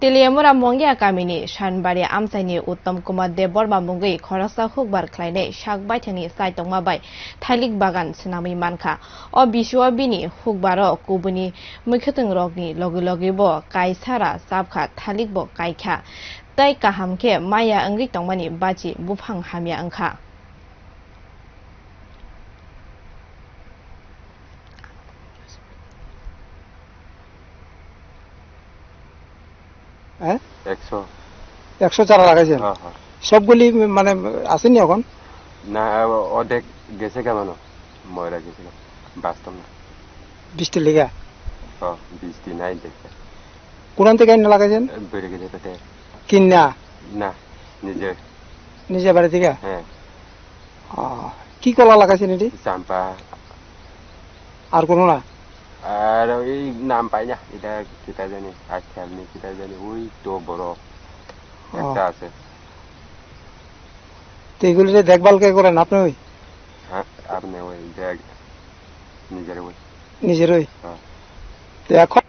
तेलियामुरा मंगिया गामिनि सानबारि आमसाइनि उत्तम कुमार देव बर्मा मुंगै खरसा हुकबार ख्लायनाय शाक बायथानि साइतंमाबाय थाइलिक बागान सुनामी मानखा अ बिसुआ बिनि हुकबारो कुबुनि मैखथों रगनि लगे लगे बो कायसारा साबखा थालिक बो कायखा तै काहामखे माया अंग्रि तंमानि बाजी बुफां हामिया अंखा হ্যাঁ 100 চারা লাগাইছেন হ্যাঁ হ্যাঁ সবগুলি মানে আসেনি এখন না অর্ধেক গেছে কেমন ময়রা গেছিল বাস্তব না বৃষ্টি লেগা বৃষ্টি নাই দেখে কোরআন থেকে এনে লাগাইছেন বেড়ে গেছে পেটে কিনা না নিজে নিজে বাড়ি থেকে হ্যাঁ কি কলা লাগাইছেন এটি চাম্পা আর কোনো না আর ওই নাম পাই না এটা কিতা জানি আর খেয়াল নেই কিতা জানি ওই তো বড় একটা আছে তো এগুলি দেখভাল কে করেন আপনি ওই হ্যাঁ আপনি ওই দেখ নিজের ওই নিজের ওই হ্যাঁ তো এখন